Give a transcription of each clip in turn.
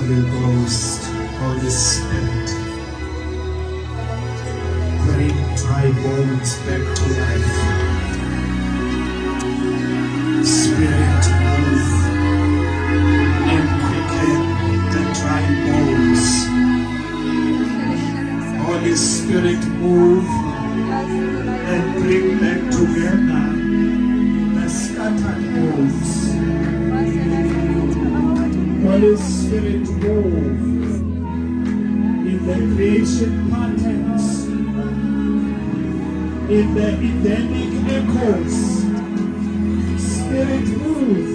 Holy Ghost, Holy Spirit, bring dry bones back to life. Spirit, move and quicken the dry bones. Holy Spirit, move and bring back together the scattered bones. Holy Spirit, move in the creation patterns, in the Edenic echoes. Spirit, move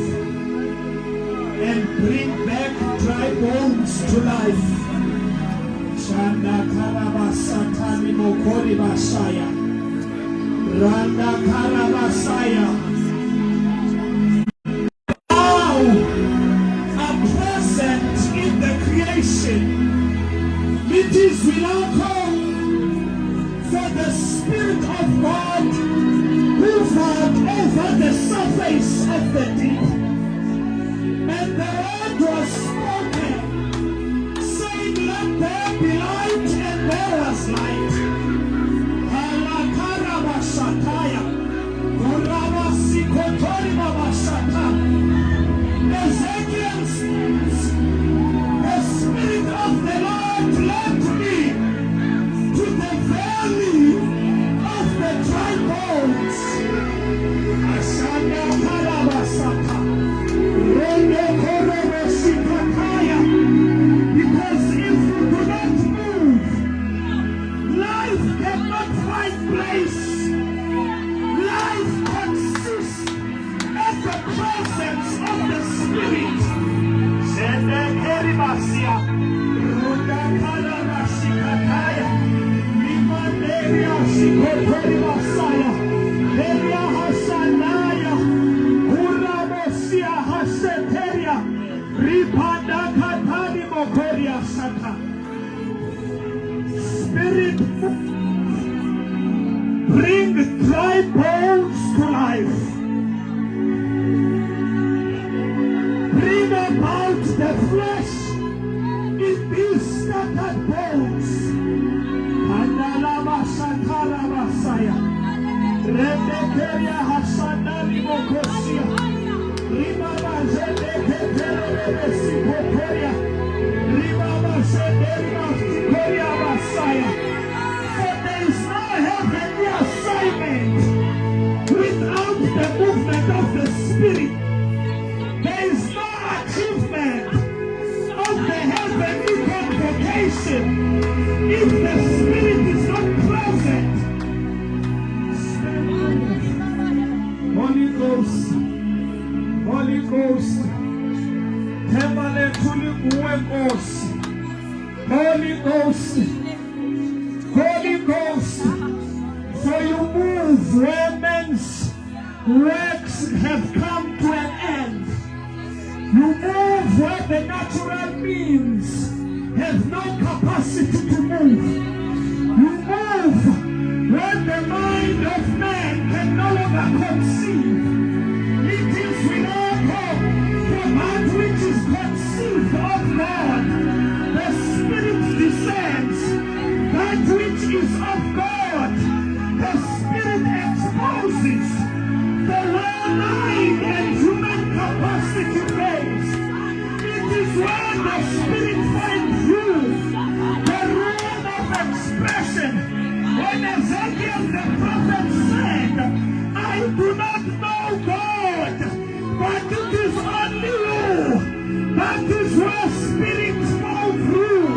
and bring back dry bones to life. Shanda Karabasatani Mokori Basaya, Randa Karabasaya. It is without hope for the Spirit of God hovered over the surface of the deep. And the word was spoken, saying, let there be light, and there was light. Halakarabashataya, Korabasikotoribabashata. Ezekiel speaks, the Spirit of the Lord led me to the valley of the dry bones. Ashanda Karabasata, Rende Koroboshikataya. Because if you do not move, life cannot find place. Life consists of the presence of the Spirit. Shende Keribasia, Runda Karabashikataya, Limanderia Shikotoribasaya, Deria Hashanaya, Urabosia Hasheteria, Ripanda Katani Mokoria Shaka. Spirit, bring dry bones to life. Bring about the flesh in these scattered bones. Andalabashakarabasaya, Rebekeria Hashanani Mokosia, Rimaba Zedeketerebesikotoria, Rimaba Zederimastikoria Basaya. For there is no heavenly assignment without the movement of the Spirit. There is no achievement of the heavenly convocation if the Spirit is not present. Holy Ghost, Holy Ghost, Temale Tulibuekos, Holy Ghost, Holy Ghost, for you move where men's works have come to an end. You move where the natural means have no capacity to move. You move where the mind of man can no longer conceive. It is without hope for that which is conceived of God. The Spirit descends. That which is of God, the Spirit exposes. The well-mind and human capacity fails. It is when the Spirit finds you, the room of expression. When Ezekiel the prophet said, I do not know God, but it is only you. That is where Spirit found through.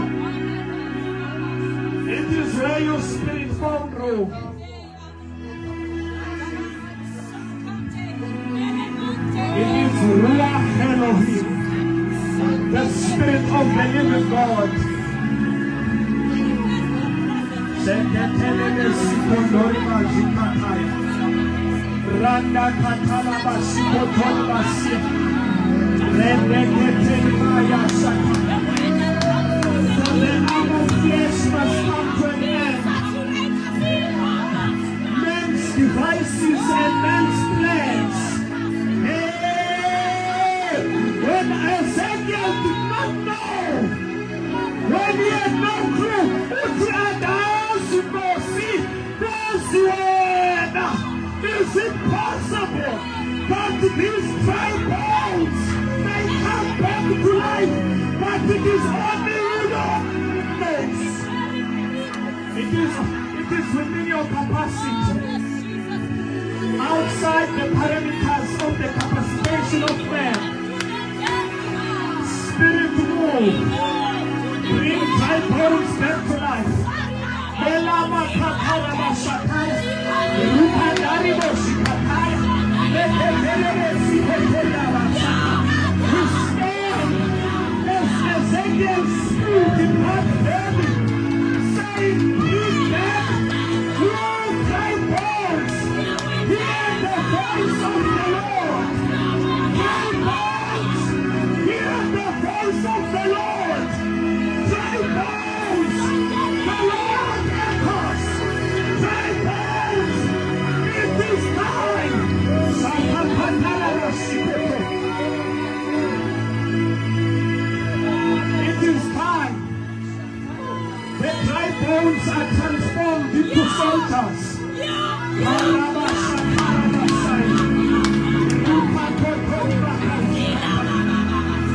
It is where your Spirit found through. It is Ruach Elohim, the Spirit of the living God. Randa Katalaba Sikotorbasia, Rebeketelimaya Shaka. For the arm of flesh must come to an end. Men's devices and men's plans. When Ezekiel did not know is only you knows. It is within your capacity. Outside the parameters of the capacitation of man. Spirit move. Bring dry bones back to life. Elama kakara bashakai. Rupandari boshikai. Lekelele sikoteya bashakai. We stand as Ezekiel's spirit in that belly, saying, bring back your dry bones. Hear the voice of the Lord. Dry bones. Hear the voice of the Lord. Dry bones. The Lord echoes. Dry bones. It is time. It is time. The dry bones are transformed into soldiers.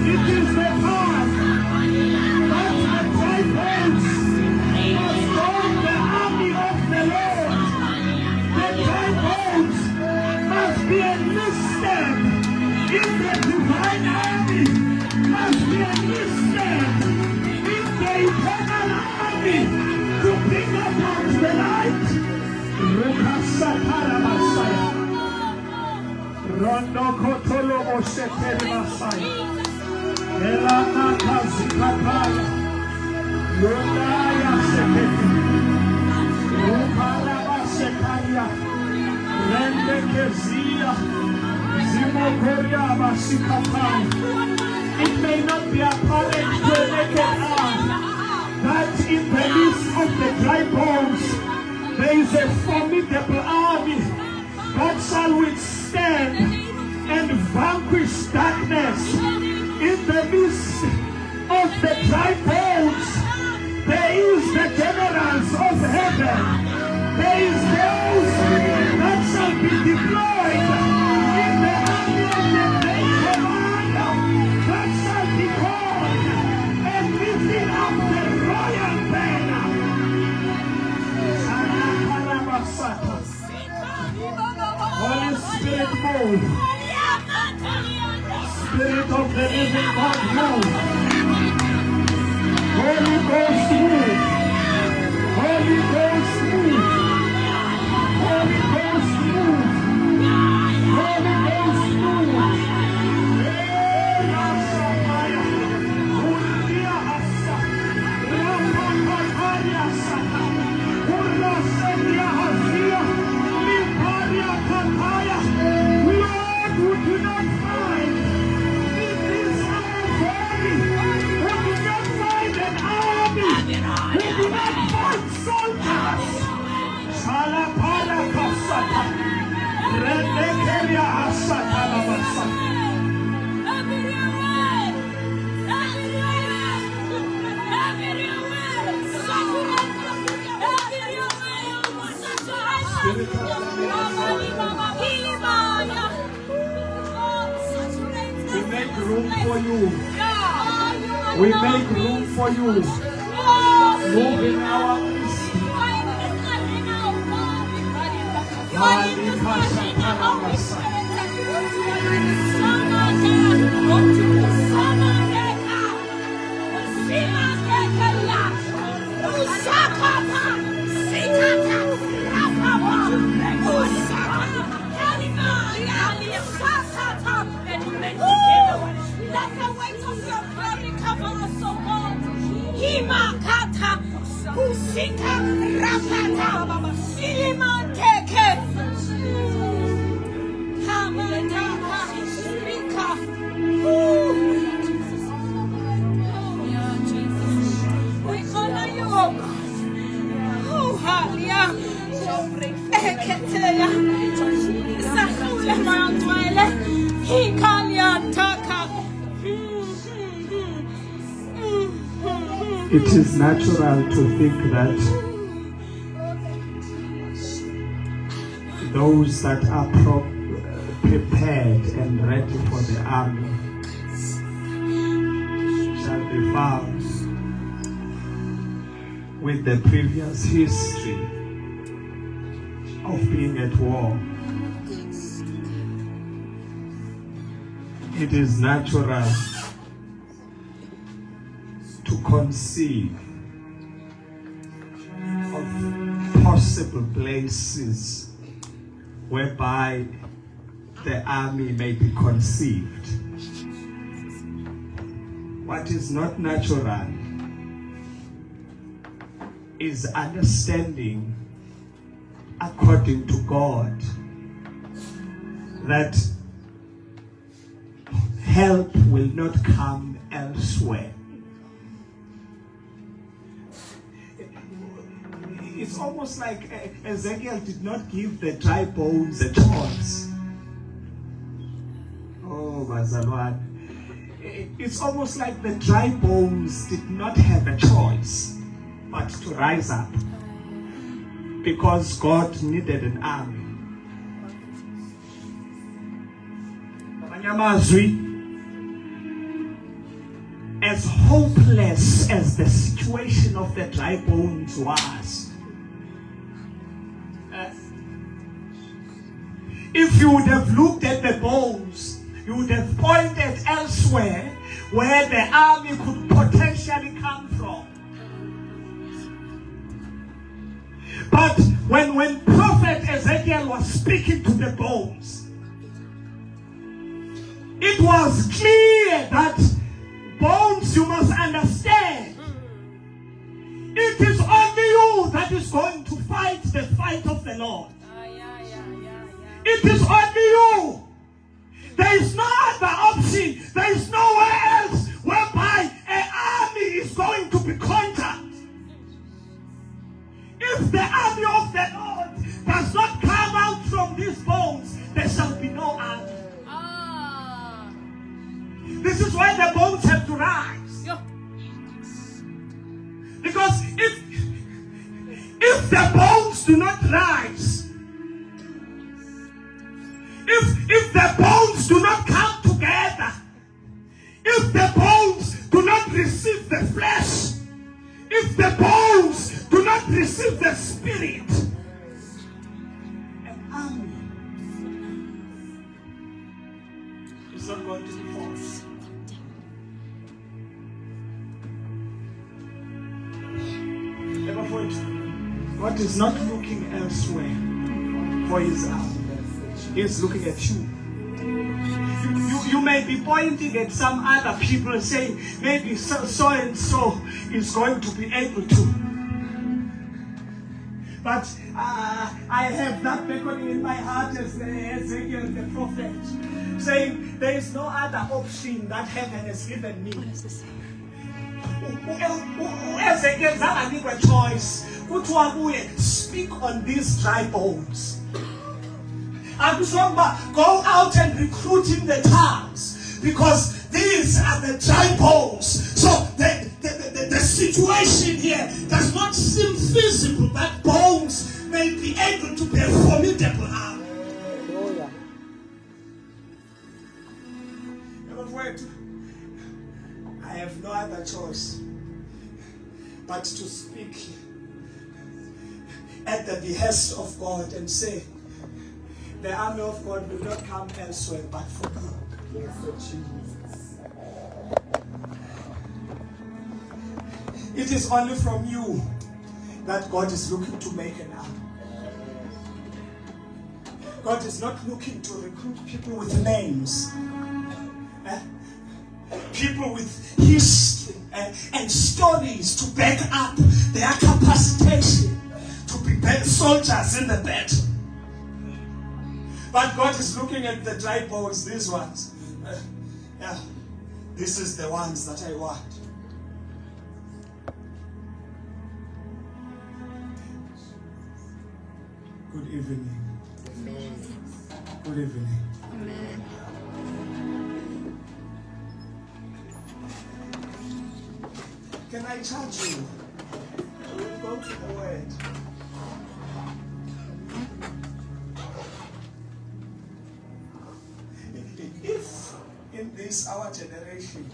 It is the time that the dry bones must join the army of the Lord. The dry bones must be enlisted in the divine army, must be enlisted in the eternal army to bring about the light. Rukasakara Messiah. Rondo Kotolo Moshekeri Messiah. Elana Kazikapaya. Yodaya Seketi. Rukara Masekaya. Rende Kezia. Zimokoria Masikapai. It may not be apparent to a naked eye that in the midst of the dry bones there is a formidable army that shall withstand and vanquish darkness. In the midst of the dry bones, there is the generals of heaven. There is those that shall be deployed in the army of the great commander that shall be called and lifting up the royal banner. Holy Spirit move. Spirit of the living God move. Holy Ghost move. Holy Ghost move. Holy Ghost move. Holy Ghost move. Lord, who do not find in this our body, who do not find an army, who do not find soldiers. Shalapala kasata, renekeria asata labasa. We make room for you. We make room for you. Move in our midst. Let the weight of your glory cover us, O God. Himakata, Usika, Rapata, Silimanteke, Hamadaka, Rika. We honor you, O God. Oh, Halia, Eketea, Sahule Mantwele, Hikalia Taka. It is natural to think that those that are prepared and ready for the army shall be found with the previous history of being at war. It is natural to conceive of possible places whereby the army may be conceived. What is not natural is understanding according to God that help will not come elsewhere. It's almost like Ezekiel did not give the dry bones a choice. Oh, Bazalwan. It's almost like the dry bones did not have a choice but to rise up because God needed an army. As hopeless as the situation of the dry bones was, if you would have looked at the bones, you would have pointed elsewhere where the army could potentially come from. But when Prophet Ezekiel was speaking to the bones, it was clear that bones, you must understand, it is only you that is going to fight the fight of the Lord. It is only you. There is no other option. There is nowhere else whereby an army is going to be conquered. If the army of the Lord does not come out from these bones, there shall be no army. This is why the bones have to rise. Because if the bones do not rise, if the bones do not come together, if the bones do not receive the flesh, if the bones do not receive the spirit, an army is not going to be formed. God is not looking elsewhere for his army. He is looking at you. You may be pointing at some other people and saying, maybe so and so is going to be able to. But I have that beckoning in my heart as Ezekiel the prophet, saying there is no other option that heaven has given me. What does this say? Ezekiel doesn't have a choice. Speak on these dry bones. Go out and recruit in the towns, because these are the dry bones. So the situation here does not seem feasible that bones may be able to be a formidable army. I have no other choice but to speak at the behest of God and say, the army of God will not come elsewhere but from you. It is only from you that God is looking to make an army. God is not looking to recruit people with names, people with history and stories to back up their capacitation to prepare soldiers in the battle. But God is looking at the dry bones, these ones. This is the ones that I want. Good evening. Amen. Good evening. Amen. Can I charge you? We'll go to the word. If in in this our generation,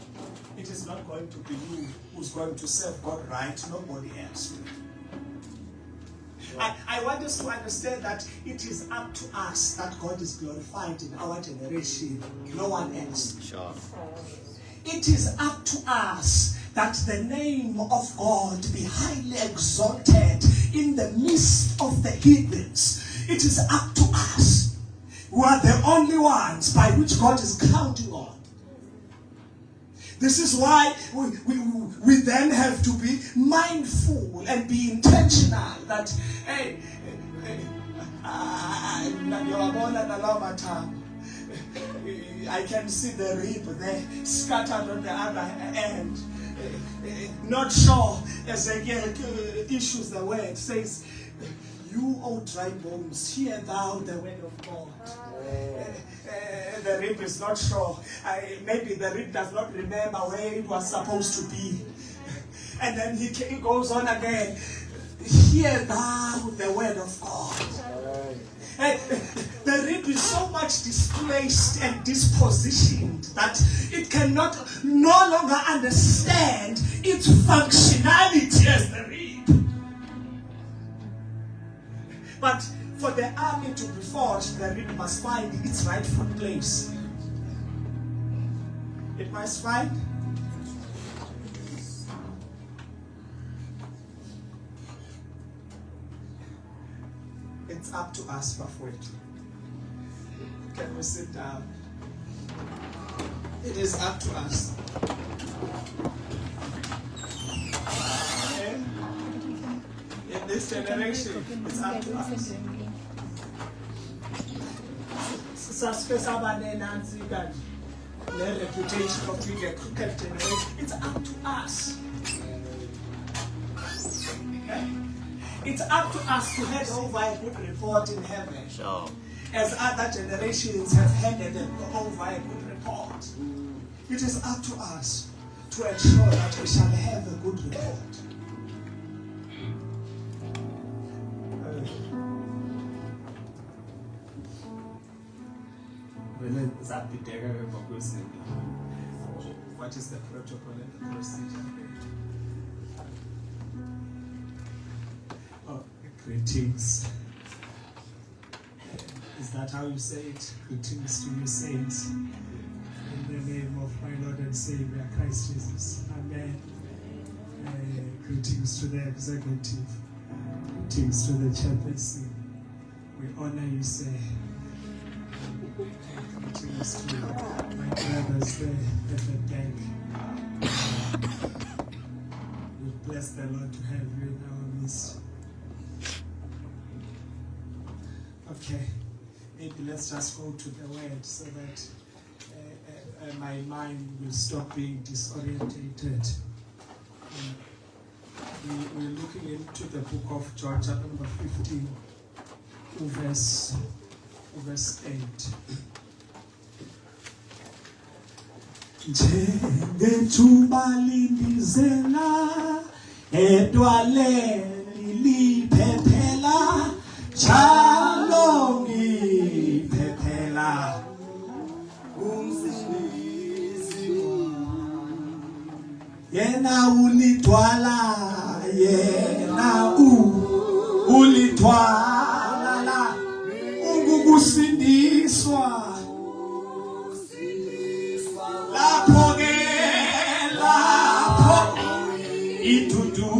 it is not going to be you who's going to serve God right, nobody else will. I want us to understand that it is up to us that God is glorified in our generation, no one else. Sure. It is up to us that the name of God be highly exalted in the midst of the heathens. It is up to us. We are the only ones by which God is counting on. This is why we then have to be mindful and be intentional that, I can see the rib there scattered on the other end. Not sure. Ezekiel issues the word, says, "You, O dry bones, hear thou the word of God." The rib is not sure. Maybe the rib does not remember where it was supposed to be. And then he goes on again. "Hear thou the word of God." The rib is so much displaced and dispositioned that it cannot no longer understand its functionality as the rib. But for the army to be forged, the rib must find its rightful place. It must find it's up to us, Bafwet. Can we sit down? It is up to us. Okay? In this generation, it's up to us. The reputation of being a crooked generation, it's up to us. Okay? It's up to us to hand over a good report in heaven. Sure. As other generations have handed over a good report. It is up to us to ensure that we shall have a good report. What is the protocol and the procedure? Oh, greetings. Is that how you say it? Greetings to you saints. In the name of my Lord and Savior, Christ Jesus. Amen. Greetings to the executive. Greetings to the chairperson. We honor you, sir. Greetings to my brothers there at the back. We bless the Lord to have you in our midst. Okay, maybe let's just go to the word so that my mind will stop being disorientated. We're looking into the book of John, chapter number 15, verse 8. Njengethuba lindizela edwaleni liphephela njalo ngiphephela umsindisi yena ulithwala ulithwala ungukusindiswa lapho idudu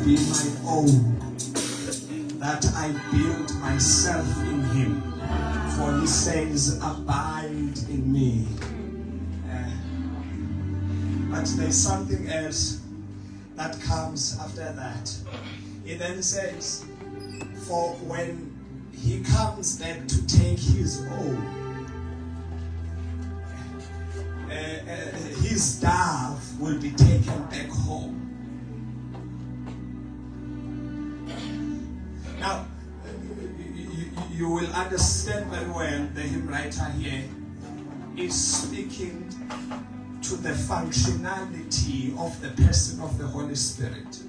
be my own, that I build myself in him. For he says, abide in me. But there's something else that comes after that. He then says, for when he comes back to take his own, his dove will be taken back home. Now, you will understand very well the hymn writer here is speaking to the functionality of the person of the Holy Spirit.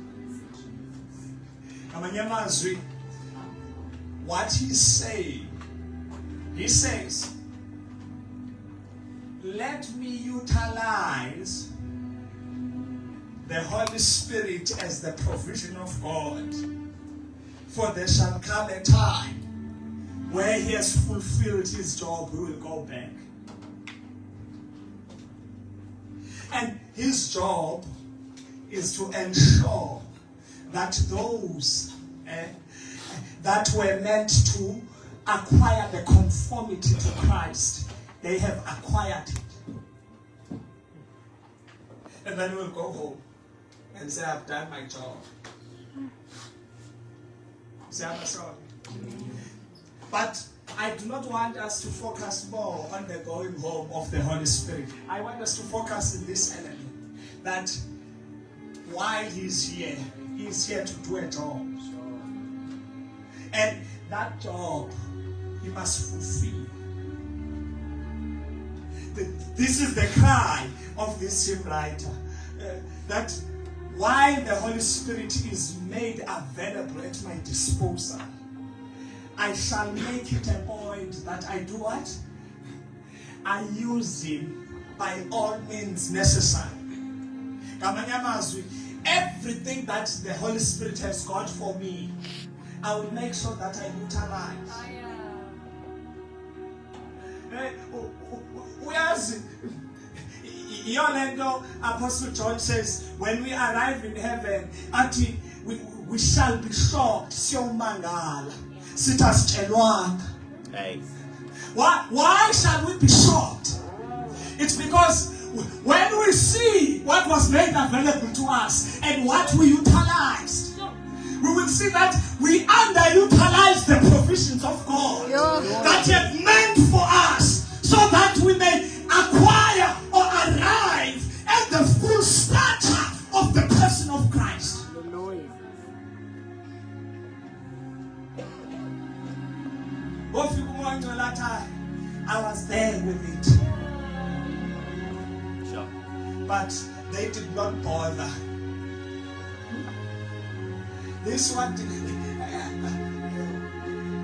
What he's saying, he says, let me utilize the Holy Spirit as the provision of God. For there shall come a time where he has fulfilled his job, he will go back. And his job is to ensure that those that were meant to acquire the conformity to Christ, they have acquired it. And then we'll go home and say, I've done my job. Say, I'm sorry. But I do not want us to focus more on the going home of the Holy Spirit. I want us to focus in this element, that while he's here to do a job. And that job, he must fulfill. This is the cry of this hymn writer, that while the Holy Spirit is made available at my disposal, I shall make it a point that I do what? I use him by all means necessary. Everything that the Holy Spirit has got for me, I will make sure that I utilize. Apostle John says, when we arrive in heaven, we shall be shocked. Why shall we be shocked? It's because when we see what was made available to us and what we utilized, we will see that we underutilize the provisions of God that He had meant for us, so that we may acquire or arrive at the full stature of the person of Christ. I was there with it. Sure. But they did not bother. This one,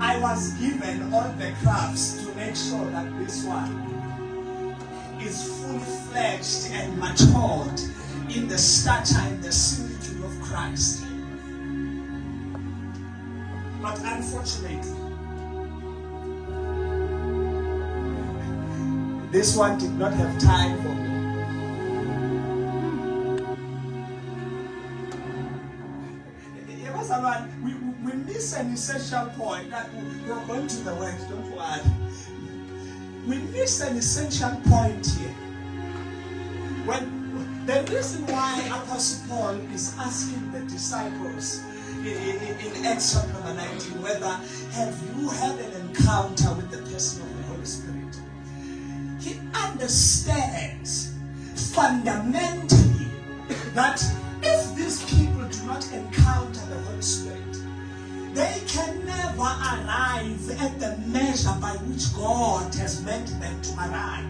I was given all the crafts to make sure that this one is fully fledged and matured in the stature and the similitude of Christ. But unfortunately, this one did not have time for me. We miss an essential point. That we are going to the word, don't worry. We miss an essential point here. When the reason why Apostle Paul is asking the disciples in Acts chapter number 19, whether have you had an encounter with the person of the Holy Spirit? He understands fundamentally that if these people do not encounter the Holy Spirit, they can never arrive at the measure by which God has meant them to arrive.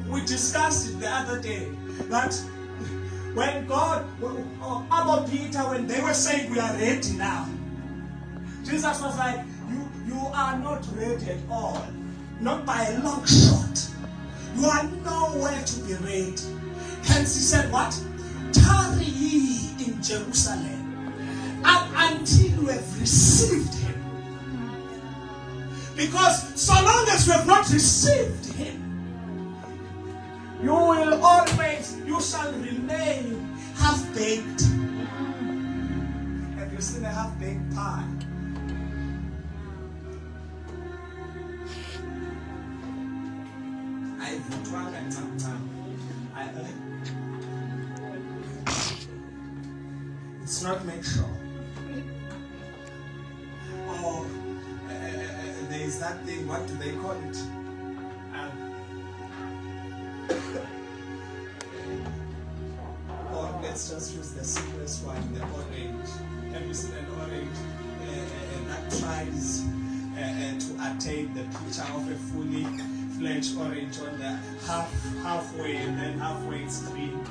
We discussed it the other day that when God, about Peter, when they were saying we are ready now, Jesus was like, you are not ready at all. Not by a long shot. You are nowhere to be ready. Hence he said what? Tarry ye in Jerusalem until you have received him. Because so long as you have not received him, you will always you shall remain half-baked. Have you seen a half-baked pie? It's not made sure. Or there is that thing, what do they call it? Or let's just use the simplest one, the orange. Have you seen an orange that tries to attain the picture of a fully fledged orange on the halfway, and then halfway it's green?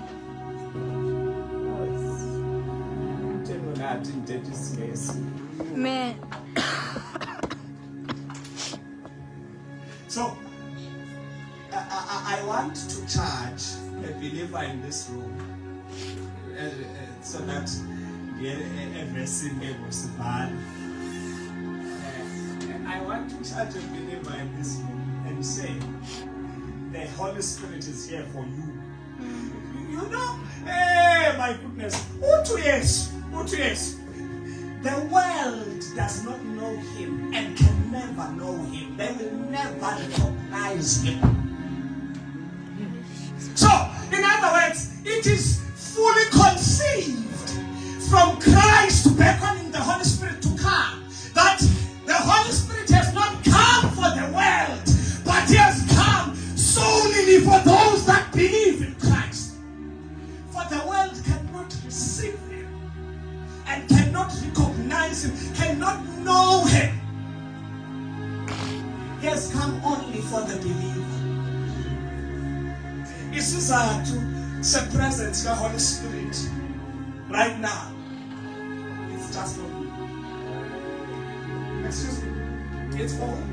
Man. So, I want to charge a believer in this room so that every single was bad. I want to charge a believer in this room and say, the Holy Spirit is here for you. You know, hey, my goodness, yes. The world does not know him and can never know him. They will never recognize him. So, in other words, it is fully conceived from Christ beckoning the Holy Spirit to come, that the Holy Spirit has not come for the world, but he has come solely for those that believe in Christ. For the world cannot receive him and cannot recognize him, cannot know him. He has come only for the believer. This is to present the Holy Spirit right now. It's just for you. Excuse me. It's for you.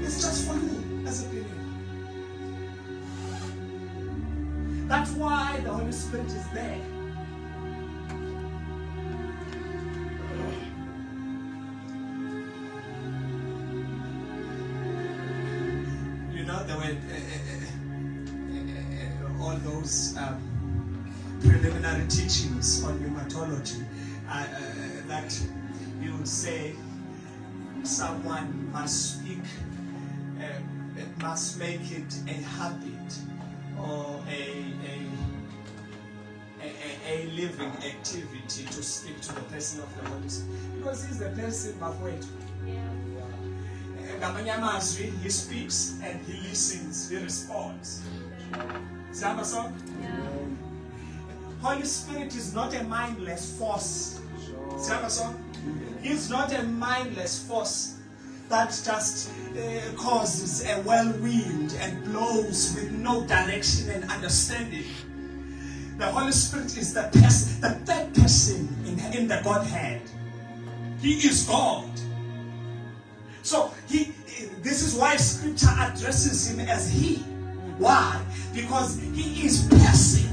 It's just for you as a believer. That's why the Holy Spirit is there. You know, there were all those preliminary teachings on pneumatology that you would say someone must speak, must make it a habit or a living activity to speak to the person of the Holy Spirit, because he's the person bafowethu. He speaks and he listens, he responds. Holy Spirit is not a mindless force. He's not a mindless force that just causes a whirlwind and blows with no direction and understanding. The Holy Spirit is the third person in the Godhead. He is God. So this is why Scripture addresses him as he. Why? Because he is person.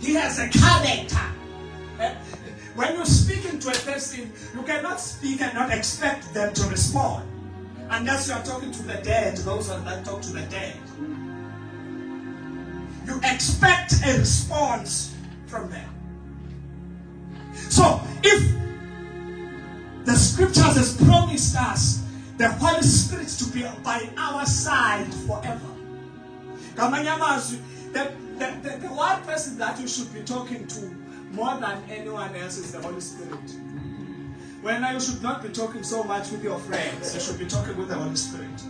He has a character. When you're speaking to a person, you cannot speak and not expect them to respond. Unless you are talking to the dead, those that talk to the dead. You expect a response from them. So, if the Scriptures has promised us the Holy Spirit to be by our side forever, the one person that you should be talking to more than anyone else is the Holy Spirit. When you should not be talking so much with your friends, you should be talking with the Holy Spirit.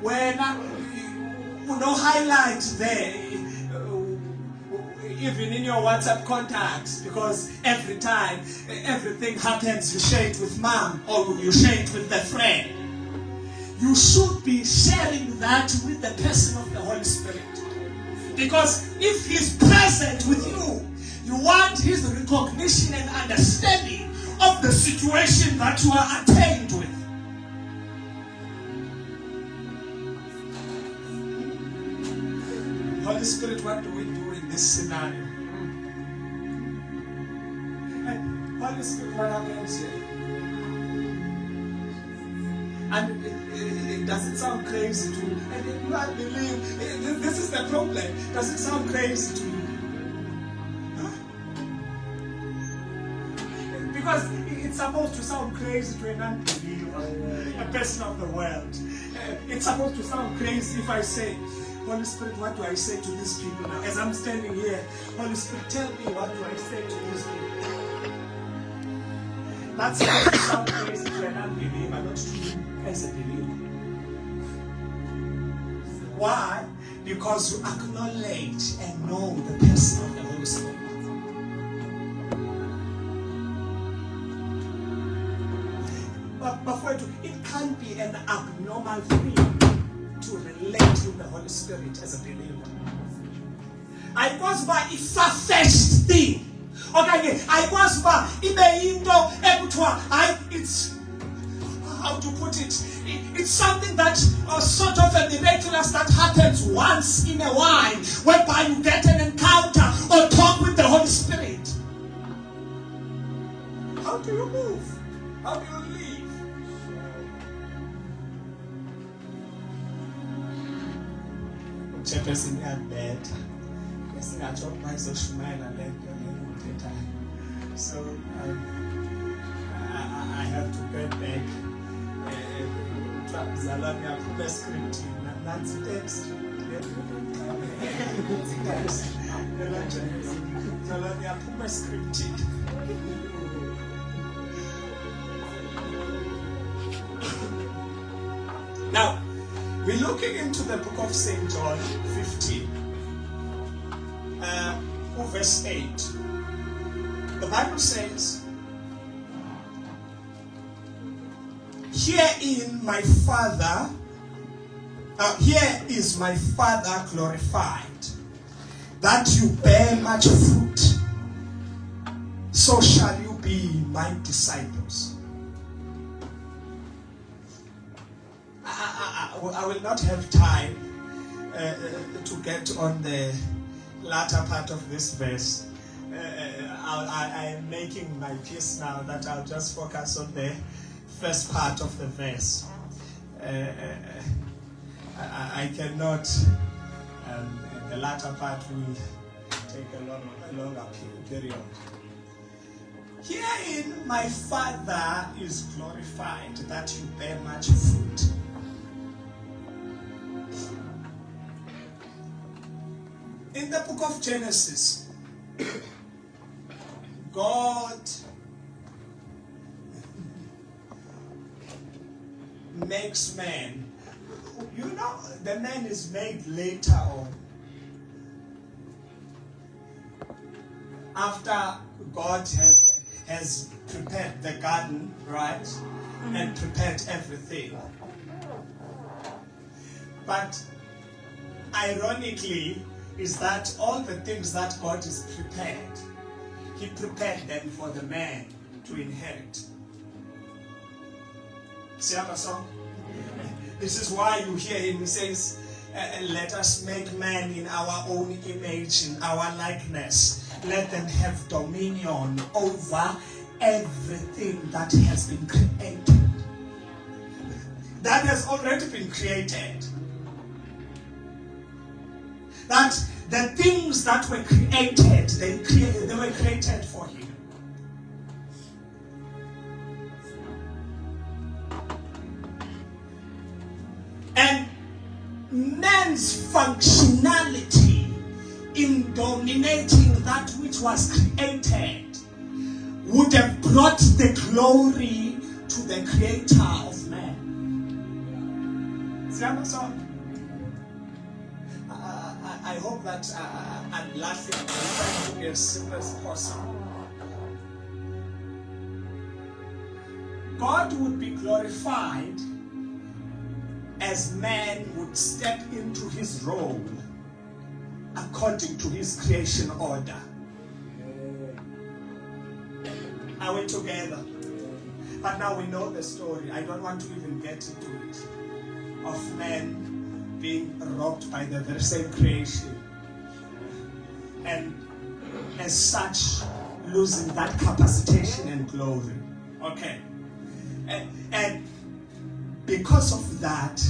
When no highlight there, even in your WhatsApp contacts, because every time everything happens, you share it with mom or you share it with the friend. You should be sharing that with the person of the Holy Spirit. Because if he's present with you, you want his recognition and understanding of the situation that you are attained with. Holy Spirit, what do we do in this scenario? Holy Spirit, what happens here? And it doesn't sound crazy to you. And you I believe this is the problem. Does it sound crazy to you? Huh? Because it's supposed to sound crazy to an unbeliever, a person of the world. It's supposed to sound crazy if I say, Holy Spirit, what do I say to these people now? As I'm standing here, Holy Spirit, tell me what do I say to these people. That's supposed to sound crazy to an unbeliever, not to you as a believer. Why? Because you acknowledge and know the person of the Holy Spirit. But for it can't be an abnormal thing to relate to the Holy Spirit as a believer. I was by a far-fetched thing. Okay, I was by it's how to put it. It's something that sort of a miraculous that happens once in a while, whereby you get an encounter or talk with the Holy Spirit. How do you move? How do you live? Chairperson at bed. So I have to get back. Zalani approve script. That's text. Zalani approve script. Now, we're looking into the book of St. John 15, verse 8. The Bible says, here is my Father glorified, that you bear much fruit, so shall you be my disciples. I will not have time to get on the latter part of this verse. I am making my piece now that I'll just focus on the first part of the verse. I cannot, the latter part will take a longer period. Herein my Father is glorified, that you bear much fruit. In the book of Genesis, God makes man. You know, the man is made later on. After God has prepared the garden, right? And prepared everything. But ironically, is that all the things that God is prepared, He prepared them for the man to inherit. See our song? This is why you hear him. He says, let us make man in our own image, in our likeness. Let them have dominion over everything that has been created. That has already been created. That the things that were created, they were created for him. And man's functionality in dominating that which was created would have brought the glory to the creator of man. See what I'm saying? I hope that I'm laughing and trying to be as simple as possible. God would be glorified as man would step into his role according to his creation order. Are we together? But now we know the story. I don't want to even get into it. Of man being robbed by the very same creation, and as such losing that capacitation and glory. Okay, and because of that,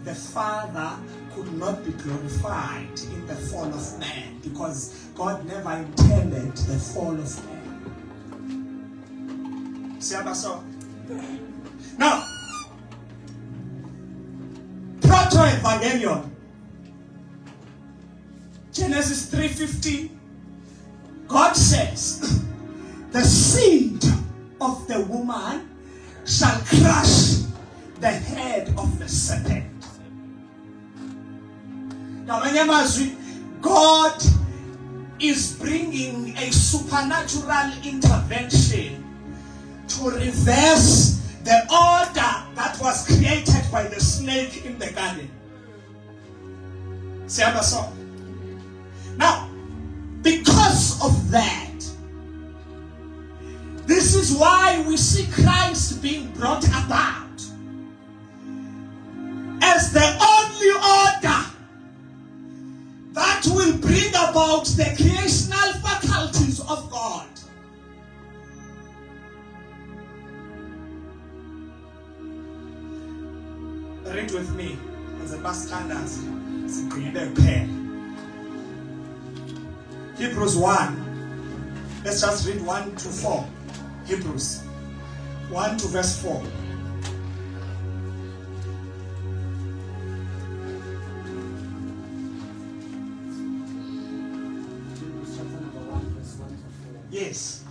the Father could not be glorified in the fall of man, because God never intended the fall of man. So, now, Proto-Evangelion, Genesis 3:15, God says, the seed of the woman shall crush the head of the serpent. Now, God is bringing a supernatural intervention to reverse the order that was created by the snake in the garden. Now, because of that, this is why we see Christ being brought about as the only order that will bring about the creational faculties of God. Read with me as the bystanders. Hebrews 1. Let's just read 1 to 4. Hebrews 1 to verse 4. Yes.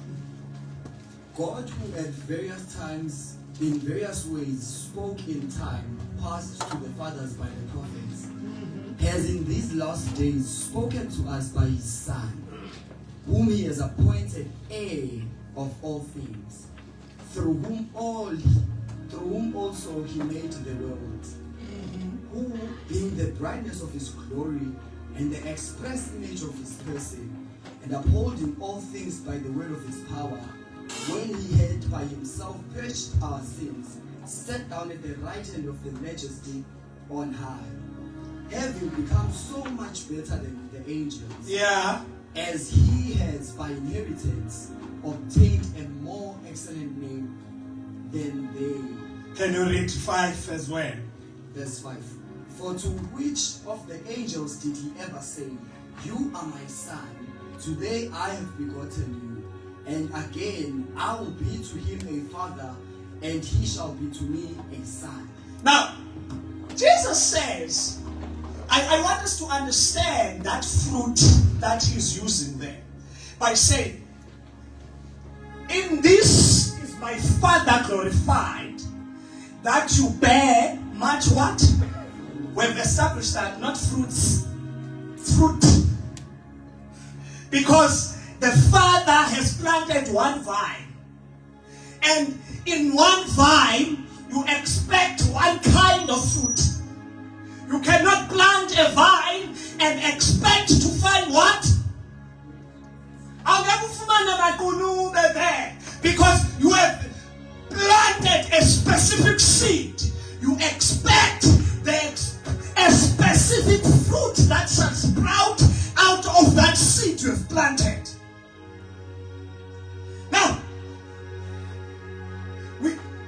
God, who at various times, in various ways, spoke in time past to the fathers by the prophets, has in these last days spoken to us by his Son, whom he has appointed heir of all things, through whom also he made the world, who, being the brightness of his glory and the express image of his person, and upholding all things by the word of his power, when he had by himself purged our sins, sat down at the right hand of the majesty on high, having become so much better than the angels, as he has by inheritance obtained a more excellent name than they. Can you read 5 as well? Verse 5. For to which of the angels did he ever say, you are my son, today I have begotten you? And again, I will be to him a father, and he shall be to me a son. Now, Jesus says, I want us to understand that fruit that he's using there by saying, in this is my Father glorified, that you bear much what? We've established that, not fruits. Fruit. Because the Father has planted one vine. And in one vine, you expect one kind of fruit. You cannot plant a vine and expect to find what? Because you have planted a specific seed. You expect a specific fruit that shall sprout out of that seed you have planted. Now,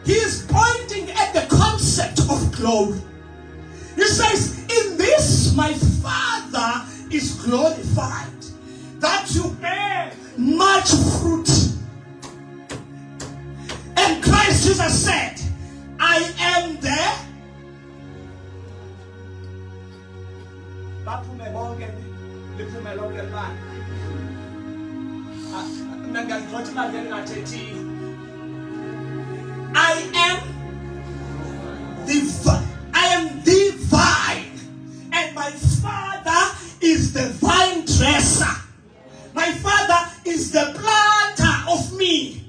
he is pointing at the concept of glory. He says, in this my Father is glorified, that you bear much fruit. And Christ Jesus said, I am there. I am the vine, and my Father is the vine dresser. My Father is the planter of me.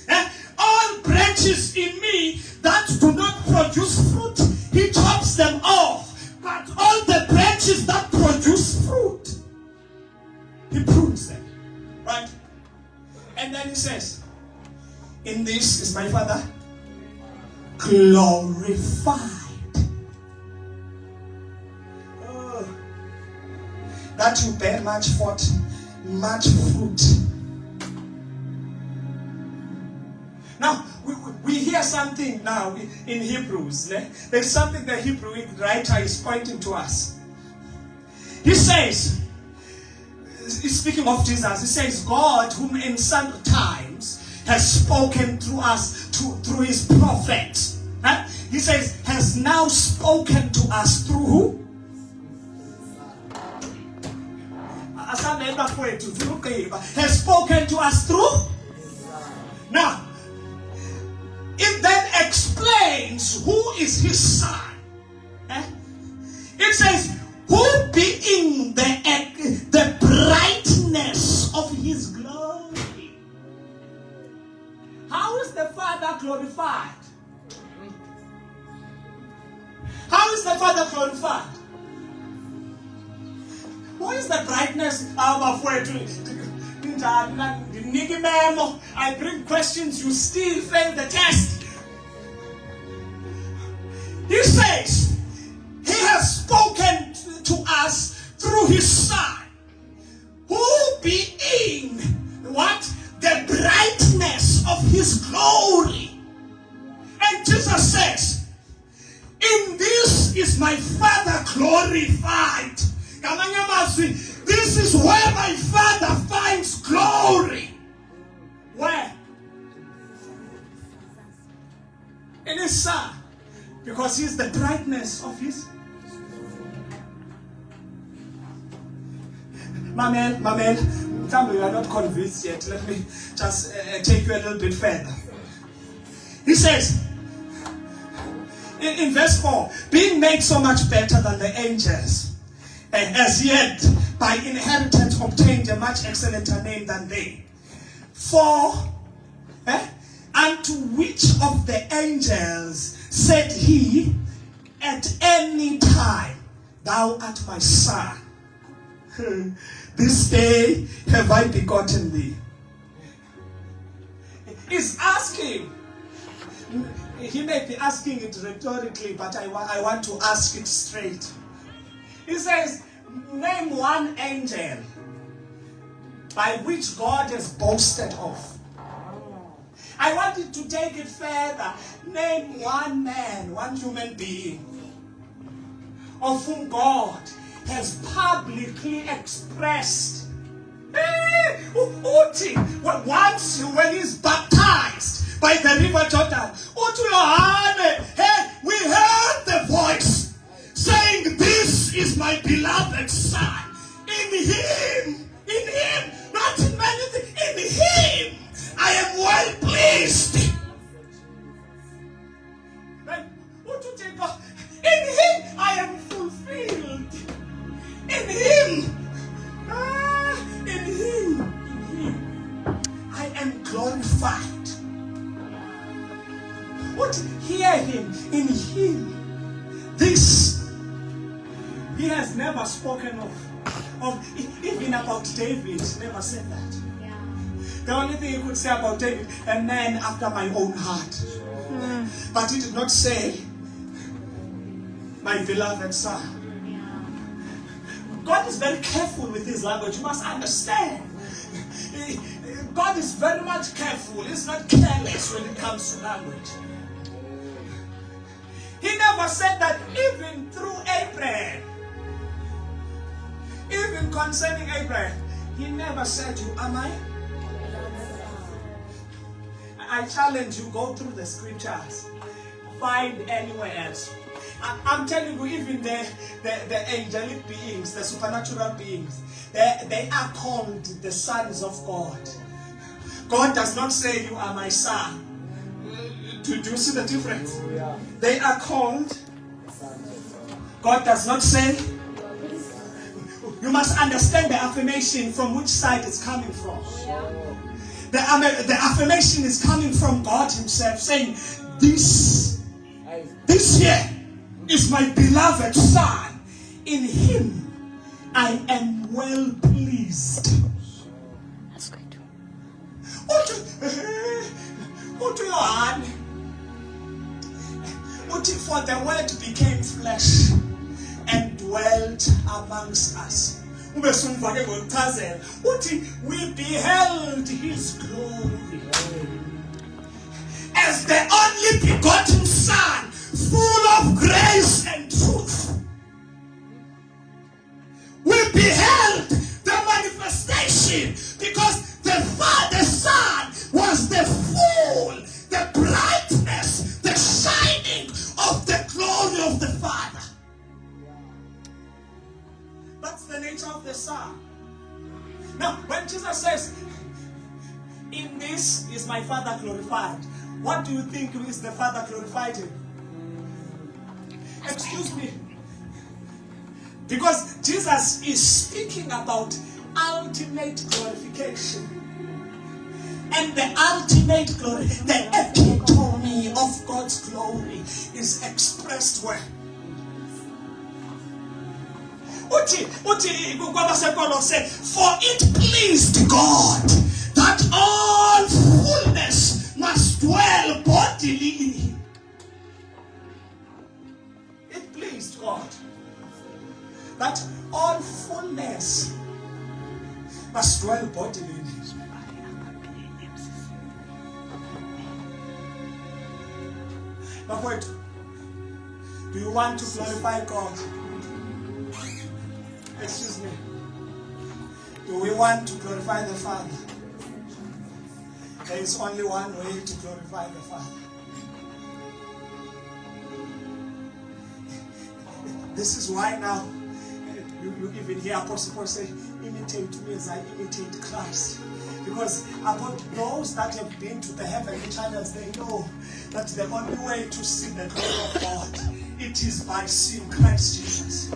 And all branches in me that do not produce fruit, he chops them off. But all the branches that produce fruit, he prunes them. Right? And then he says, in this is my Father glorified. That you bear much fruit. Now, we hear something now in Hebrews. There's something the Hebrew writer is pointing to us. He says, speaking of Jesus, he says, God, whom in sundry times has spoken through us, through his prophets. He says, has now spoken to us through who? Has spoken to us through? Now, it then explains who is his son. It says, who being the brightness of his glory. How is the Father glorified? How is the Father glorified? Who is the brightness? I bring questions, you still fail the test. He says, he has spoken to us through his son, who being what? The brightness of his glory. And Jesus says, in this is my Father glorified. This is where my Father finds glory. Where? In his son. Because he's the brightness of his. My man, tell me you are not convinced yet. Let me just take you a little bit further. He says, in verse 4, being made so much better than the angels, as yet by inheritance obtained a much excellenter name than they. For unto which of the angels said he at any time, thou art my son, this day have I begotten thee? He's asking. He may be asking it rhetorically, but I want to ask it straight. He says, name one angel by which God has boasted of. I want you to take it further. Name one man, one human being, of whom God has publicly expressed. Once when he's baptized by the river Jordan, we heard the voice saying, this is my beloved son. In him, not in many things, in him I am well pleased. In him I am fulfilled. In him I am glorified. Hear him. In him. This he has never spoken of even about David. Never said that. The only thing he could say about David, a man after my own heart. But he did not say, my beloved son. God is very careful with his language. You must understand. God is very much careful. He's not careless when it comes to language. He never said that even through Abraham. Even concerning Abraham, he never said, you am I? I challenge you, go through the scriptures. Find anywhere else. I'm telling you, even the angelic beings, the supernatural beings, they are called the sons of God. God does not say, you are my son. Do you see the difference? Yeah. They are called. God does not say. You must understand the affirmation from which side it's coming from. The affirmation is coming from God himself, saying, this here is my beloved son. In him I am well pleased. That's great. For the word became flesh and dwelt amongst us. We beheld his glory. as the only begotten Son, full of grace and truth. We beheld the manifestation because the Son was the full, the brightness, the shining of the glory of the Father. That's the nature of the Son. Now, when Jesus says, "In this is my Father glorified," what do you think is the Father glorified in? Excuse me. Because Jesus is speaking about ultimate glorification. And the ultimate glory, the epitome of God's glory is expressed where? Uti, said, "For it pleased God that all fullness must dwell bodily in him." It pleased God that all fullness must dwell bodily in him. Now wait, do you want to glorify God? Excuse me. Do we want to glorify the Father? There is only one way to glorify the Father. This is why now you even hear Apostle Paul say, "Imitate me as I imitate Christ." Because about those that have been to the heavenly channels, they know that the only way to see the glory of God, it is by seeing Christ Jesus.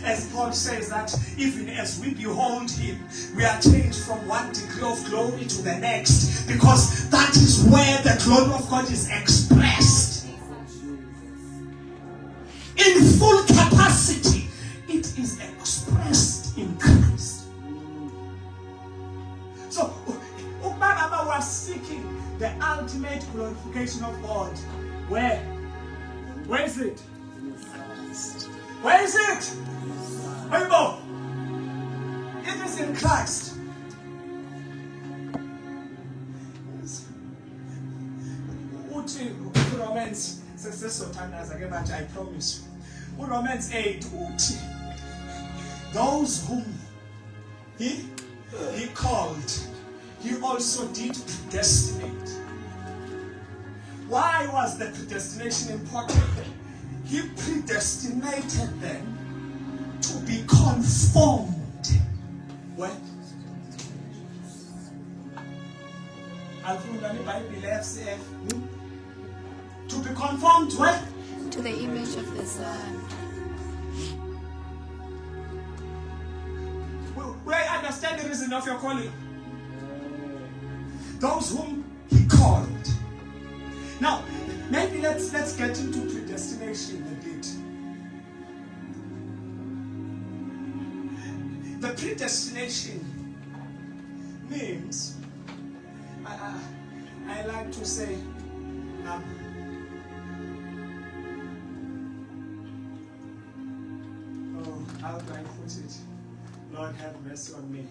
As Paul says that even as we behold him, we are changed from one degree of glory to the next, because that is where the glory of God is expressed. In full capacity, it is expressed in Christ. So, Ubaba was seeking the ultimate glorification of God. Where? Where is it? Where is it? Where you go? It is in Christ. Uthi Romans I promise you. Romans 8 uthi those whom he called, he also did predestinate. Why was the predestination important? He predestinated them to be conformed. What? To be conformed what? To the image of the Son. Where I understand the reason of your calling. Those whom he called. Now, maybe let's get into predestination a bit. The predestination means, I like to say, how do I put it? Lord have mercy on me.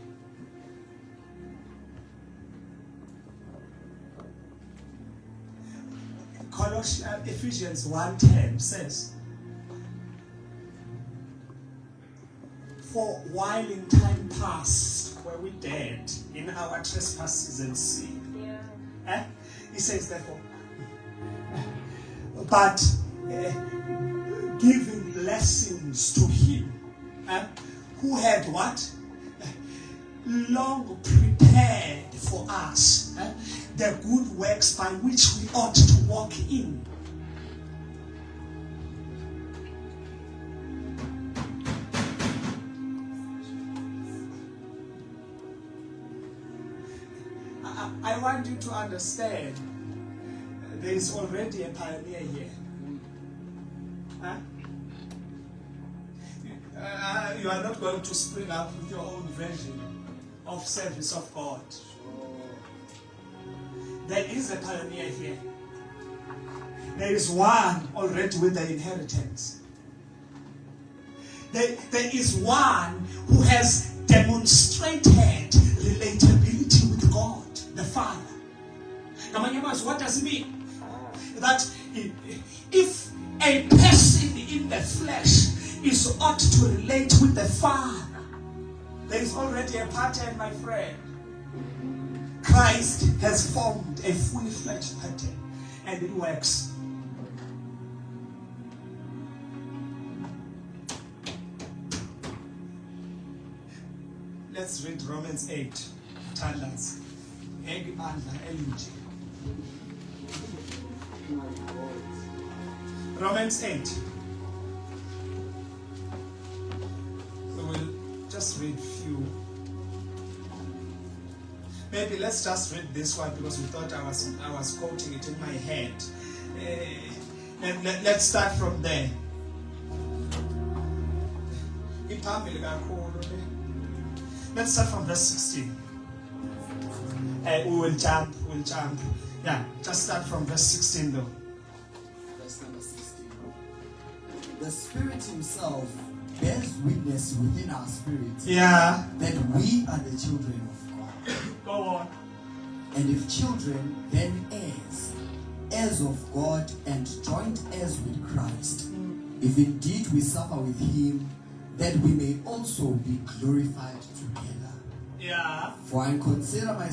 Ephesians 1:10 says, "For while in time past were we dead in our trespasses and sin." Yeah. He says therefore, but giving blessings to him who had what? Long prepared for us the good works by which we ought to walk in. I want you to understand there is already a pioneer here. You are not going to spring up with your own version of service of God. There is a pioneer here. There is one already with the inheritance. There is one who has demonstrated relatability with God, the Father. What does it mean? that if a person in the flesh is ought to relate with the Father, there is already a pattern, my friend. Christ has formed a fully fledged pattern, and it works. Let's read Romans 8. Talents. Romans 8. So we'll just read few. Maybe let's just read this one because we thought I was quoting it in my head. Let's start from there. Let's start from verse 16. We'll jump. Yeah, just start from verse 16 though. Verse number 16. The Spirit Himself bears witness within our spirits that we are the children of God. Go on. And if children, then heirs of God and joint heirs with Christ. If indeed we suffer with Him, that we may also be glorified together. Yeah. For I consider that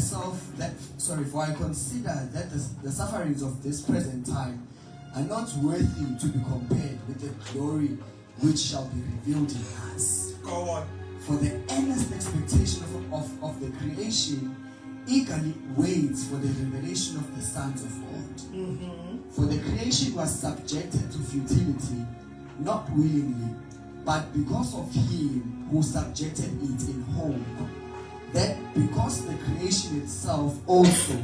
the sufferings of this present time are not worthy to be compared with the glory which shall be revealed in us. Go on. For the earnest expectation of the creation eagerly waits for the revelation of the sons of God. Mm-hmm. For the creation was subjected to futility, not willingly, but because of Him who subjected it in hope, that because the creation itself also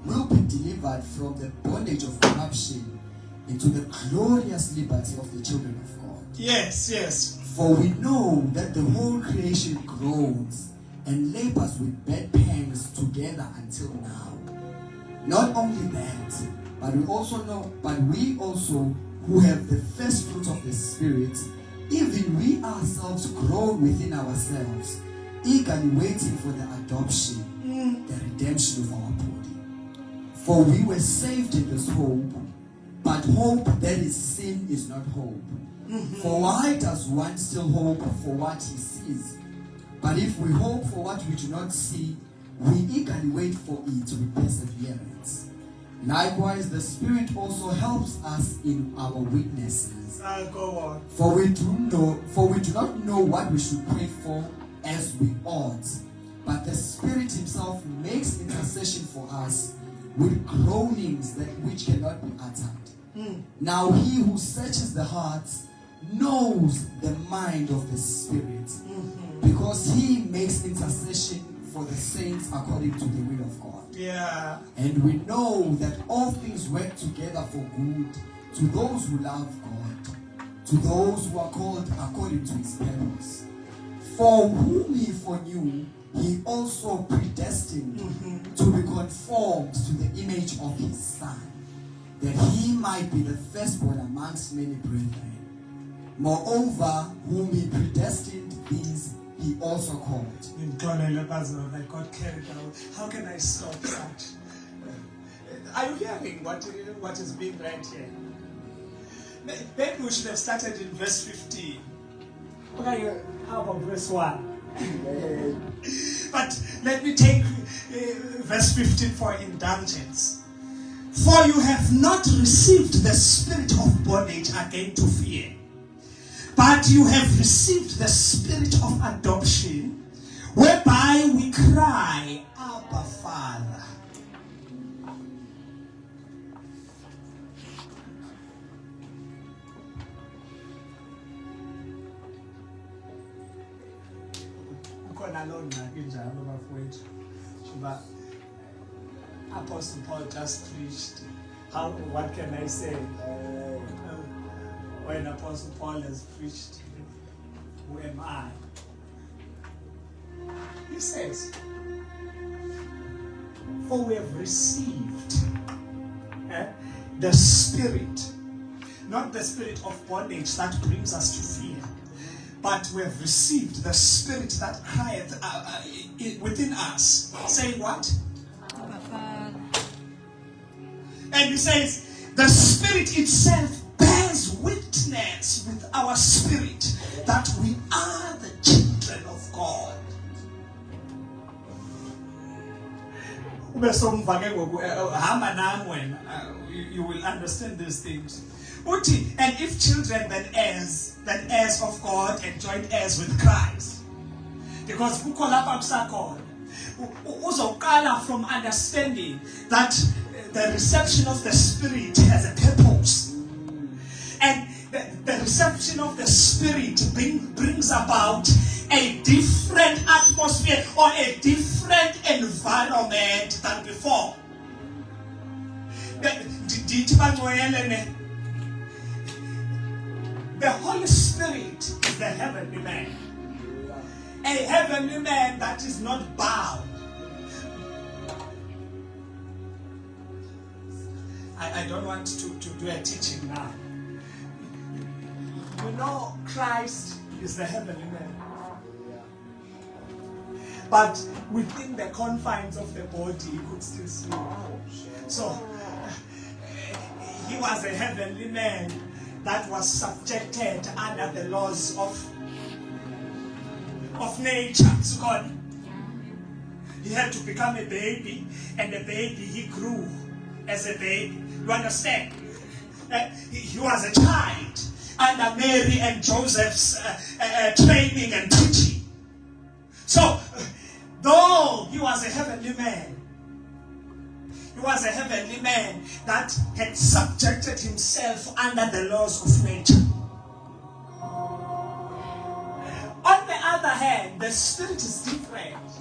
will be delivered from the bondage of corruption into the glorious liberty of the children of God. Yes. For we know that the whole creation groans and labors with bad pangs together until now. Not only that, but we also who have the first fruit of the Spirit, even we ourselves groan within ourselves, eagerly waiting for the adoption, the redemption of our body. For we were saved in this hope, but hope that is seen is not hope. For why does one still hope for what he sees? But if we hope for what we do not see, we eagerly wait for it with perseverance. Likewise, the Spirit also helps us in our weaknesses. Go on. For we do not know what we should pray for as we ought, but the Spirit Himself makes intercession for us with groanings which cannot be uttered. Now He who searches the hearts knows the mind of the Spirit, because He makes intercession for the saints according to the will of God. Yeah. And we know that all things work together for good to those who love God, to those who are called according to His purpose. For whom He foreknew, He also predestined to be conformed to the image of His Son, that He might be the firstborn amongst many brethren. Moreover, whom He predestined, these He also called. I got carried out. How can I stop that? Are you hearing what is being read here? Maybe we should have started in verse 15. Okay, how about verse 1? But let me take verse 15 for indulgence. For you have not received the spirit of bondage again to fear, but you have received the spirit of adoption, whereby we cry, Abba, Father. Apostle Paul just preached. What can I say? When Apostle Paul has preached, who am I? He says, for we have received the spirit, not the spirit of bondage that brings us to fear, but we have received the spirit that crieth within us. Say what? Abba, Father. And he says, the Spirit itself bears witness with our spirit that we are the children of God. You will understand these things. And if children, then heirs of God and joint heirs with Christ. Because from understanding that the reception of the Spirit has a purpose. And the reception of the Spirit brings about a different atmosphere or a different environment than before. The Holy Spirit is the heavenly man. A heavenly man that is not bound. I don't want to do a teaching now. You know, Christ is the heavenly man. But within the confines of the body, you could still see. So, he was a heavenly man that was subjected under the laws of nature. So God, he had to become a baby, and the baby, he grew as a baby. You understand? He was a child under Mary and Joseph's training and teaching. So, though he was a heavenly man, he was a heavenly man that had subjected himself under the laws of nature. On the other hand, the Spirit is different.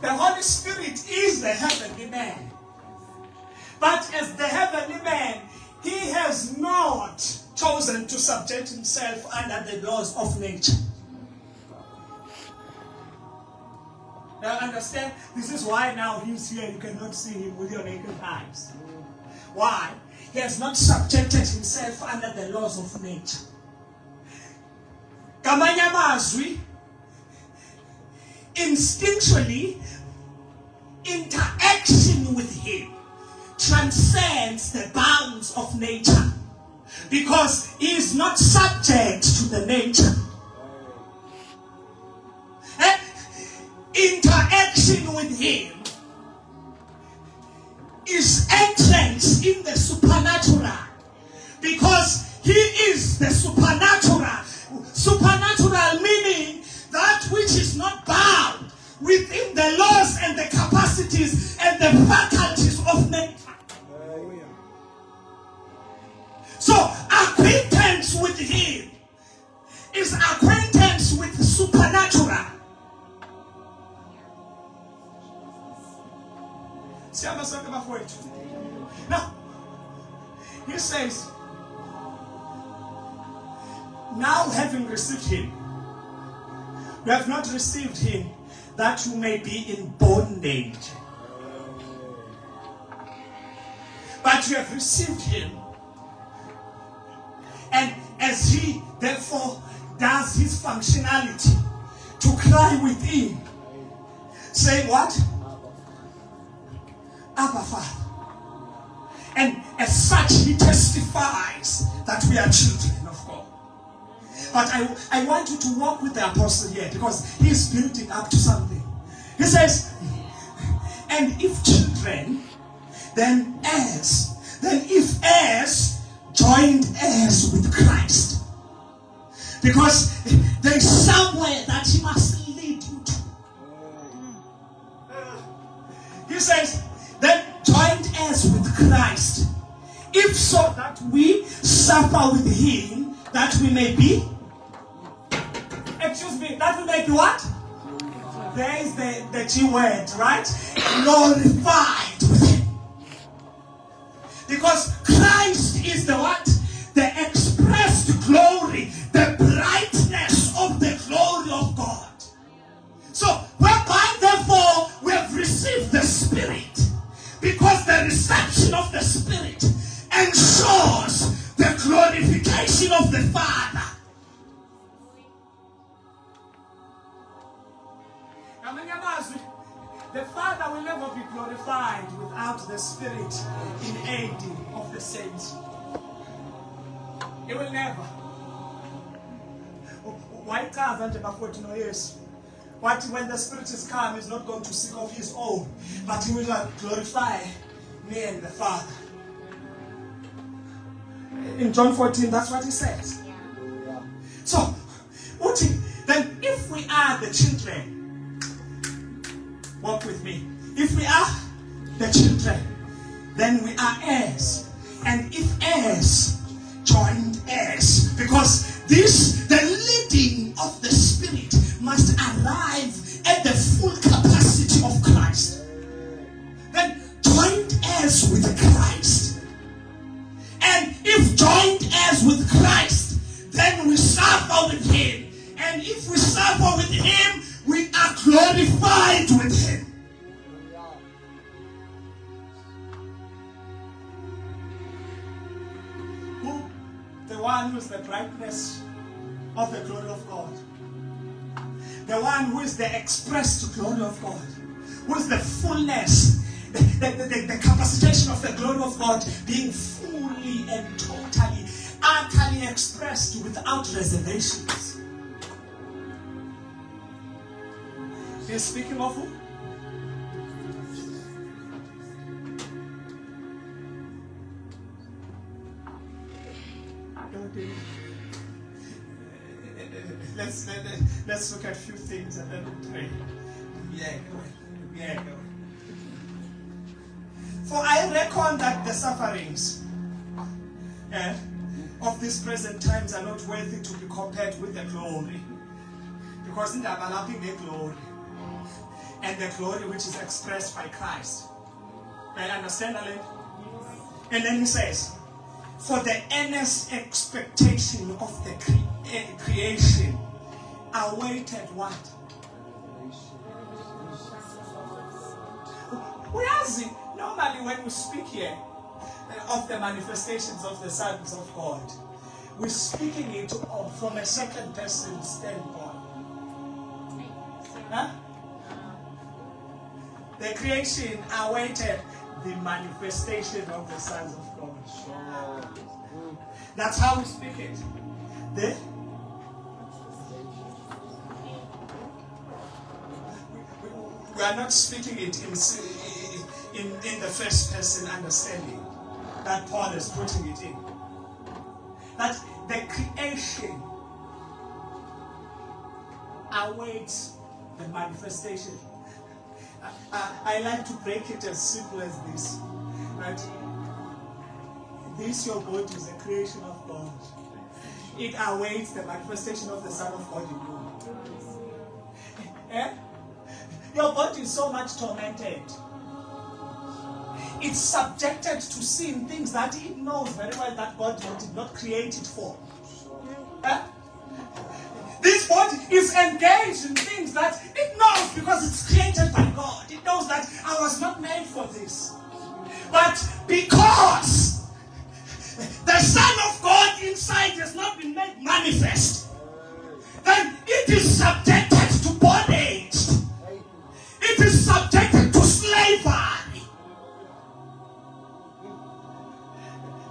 The Holy Spirit is the heavenly man. But as the heavenly man, he has not chosen to subject himself under the laws of nature. Now understand, this is why now he's here, you cannot see him with your naked eyes. Why? He has not subjected himself under the laws of nature. Kamanya mazwi, instinctually, interaction with him transcends the bounds of nature because he is not subject to the nature. Interaction with him is entrance in the supernatural because he is the supernatural. Supernatural meaning that which is not bound within the laws and the capacities and the faculties of nature. So acquaintance with him is acquaintance with the supernatural. Now, he says, now having received him, you have not received him that you may be in bondage, but you have received him, and as he therefore does his functionality to cry within, saying what? Abba Father. And as such he testifies that we are children of God. But I want you to walk with the apostle here because he is building up to something. He says, and if children, then heirs. Then if heirs, joined heirs with Christ. Because there is somewhere that he must lead you to. He says, then joined heirs with Christ. If so that we suffer with him, that we may be, that we may be what? There is the G word, right? Glorified with him. Because Christ is the what? The expressed glory, the brightness of the glory of God. So, whereby therefore we have received the Spirit. Because the reception of the Spirit ensures the glorification of the Father. The Father will never be glorified glorified without the Spirit in aid of the saints. It will never. Why can't yes? What when the Spirit is come, he's not going to seek of his own, but he will glorify me and the Father. In John 14, that's what he says. So, then if we are the children, walk with me. If we are the children, then we are heirs. And if heirs, joined heirs. Because the leading of the Spirit must arrive at the full capacity of Christ. Then joined heirs with Christ. And if joined heirs with Christ, then we suffer with him. And if we suffer with him, we are glorified with him. Who? The one who is the brightness of the glory of God. The one who is the expressed glory of God. Who is the fullness, the capacitation of the glory of God being fully and totally, utterly expressed without reservations. He is speaking of who? Let's look at a few things and then we'll pray. Yeah. For I reckon that the sufferings of these present times are not worthy to be compared with the glory. Because in the developing the glory and the glory which is expressed by Christ. I understand, Alan? And then he says, for the earnest expectation of the creation awaited what? Whereas normally when we speak here of the manifestations of the sons of God, we're speaking it from a second person standpoint. Huh? The creation awaited the manifestation of the sons of God. That's how we speak it. We are not speaking it in the first person understanding that Paul is putting it in. That the creation awaits the manifestation. I like to break it as simple as this. Right? This, your body, is a creation of God. It awaits the manifestation of the Son of God in you. Your body is so much tormented. It's subjected to sin, things that it knows very well that God did not create it for. This body is engaged in things that it knows because it's created by God. It knows that I was not made for this. But because the Son of God inside has not been made manifest, then it is subjected to bondage. It is subjected to slavery.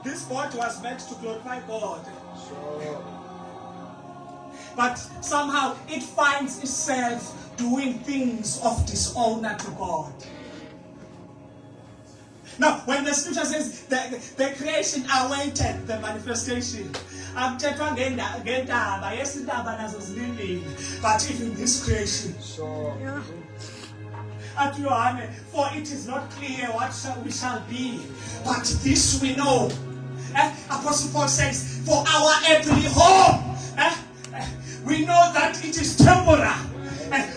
This body was meant to glorify God. But somehow it finds itself doing things of dishonor to God. Now, when the scripture says the creation awaited the manifestation, but even this creation, for it is not clear what we shall be, but this we know. Apostle Paul says, for our earthly home, we know that it is temporal,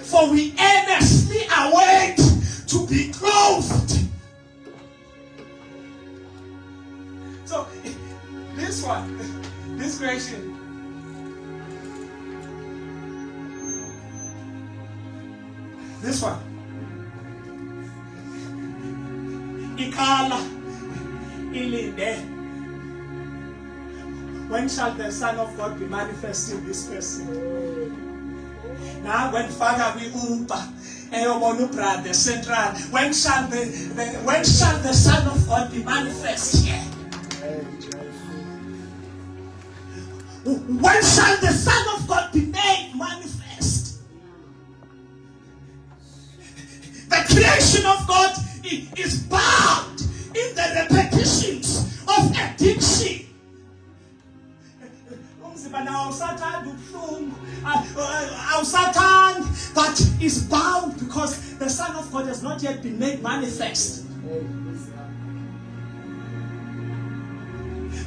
for we earnestly await to be clothed. So, this one, this creation, this one, ikala ilinde. When shall the Son of God be manifest in this person? Now, when Father we umpa, brother, central. When shall the Son of God be manifest here? When shall the Son of God be made manifest? The creation of God is bound in the repetitions of addiction. But is bound because the Son of God has not yet been made manifest.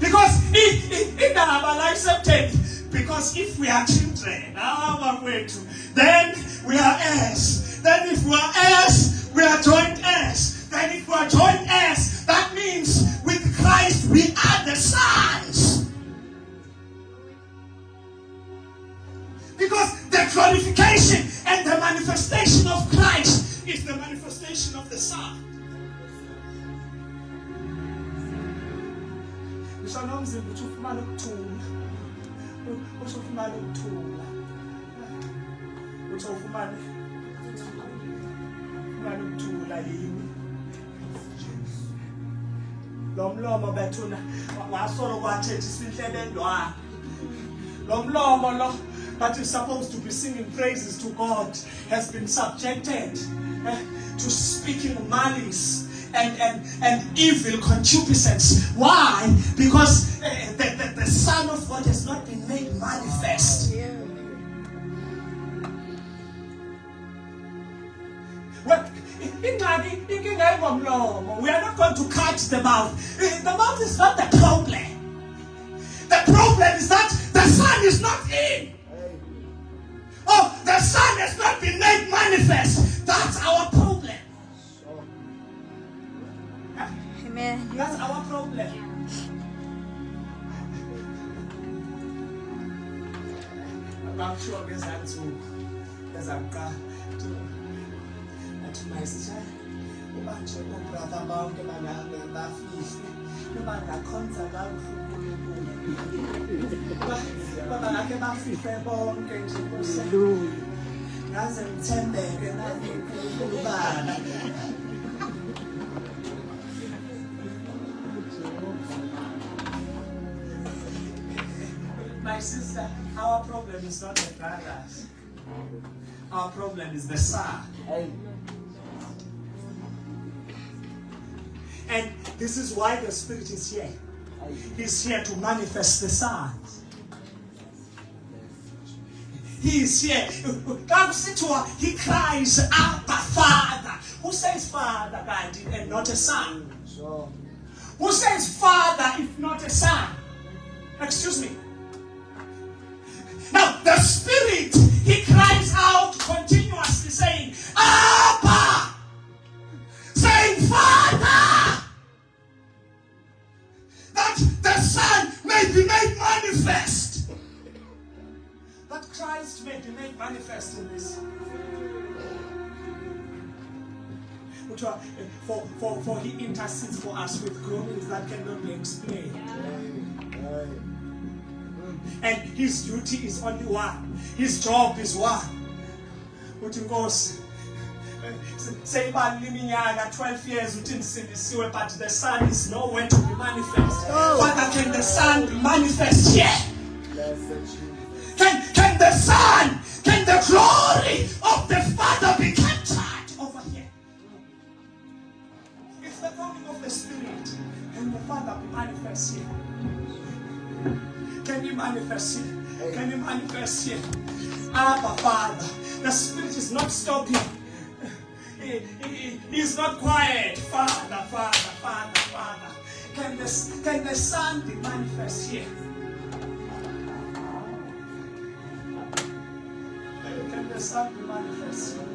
Because in our lives, because if we are children, then we are heirs. Then if we are heirs, we are joint heirs. Then if we are joint heirs, that means with Christ we are the sons. Because the glorification and the manifestation of Christ is the manifestation of the Son. Lomlomo bethuna wasolo kwathethi sinhlebendwa lomlomo lo that is supposed to be singing praises to God has been subjected to speaking malice and evil concupiscence. Why? Because the Son of God has not been made manifest. Well, we are not going to cut the mouth. The mouth is not the problem. The problem is that the Son is not in. Oh, the Son has not been made manifest. That's our problem. Amen. That's our problem. I'm sure there's that too. There's a car to my sister. Brother Bound, my sister, our problem is not the brothers. Our problem is the Son. And this is why the Spirit is here. He's here to manifest the Son. He is here. He cries, Abba, Father. Who says Father, God, and not a Son? Who says Father if not a Son? Excuse me. Now, the Spirit, He cries out continuously saying, Abba! Saying, Father! That the Son may be made manifest. That Christ may be made manifest in this. For He intercedes for us with groanings that cannot be explained. And His duty is only one. His job is one. Uthi Nkosi, say 12 years but the Son is nowhere to be manifest. Father, can the Son be manifest here? Can the Son, can the glory of the Father be captured over here? It's the coming of the Spirit. Can the Father be manifest here? Can He manifest here? Can He manifest here? Abba, Father. The Spirit is not stopping. He is not quiet. Father, Father, Father, Father. Can the Son be manifest here? Can the Son be manifest here?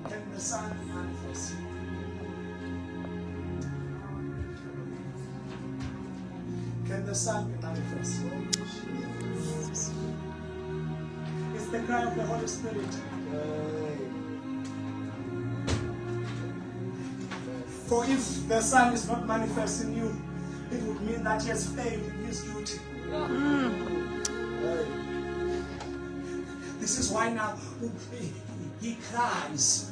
Can the Son be manifest here? Can the Son be manifest? It's the cry of the Holy Spirit. For if the Son is not manifest in you, it would mean that He has failed in His duty. This is why now he cries.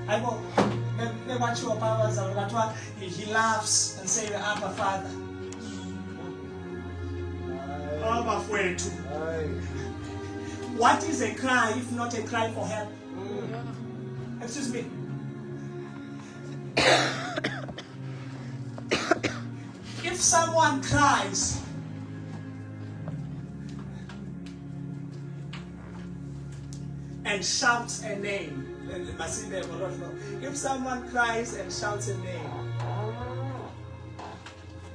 I go, they watch your powers, he laughs and say, Abba Father. Abba Fuetu. What is a cry if not a cry for help? Excuse me. If someone cries, and shouts a name, if someone cries and shouts a name,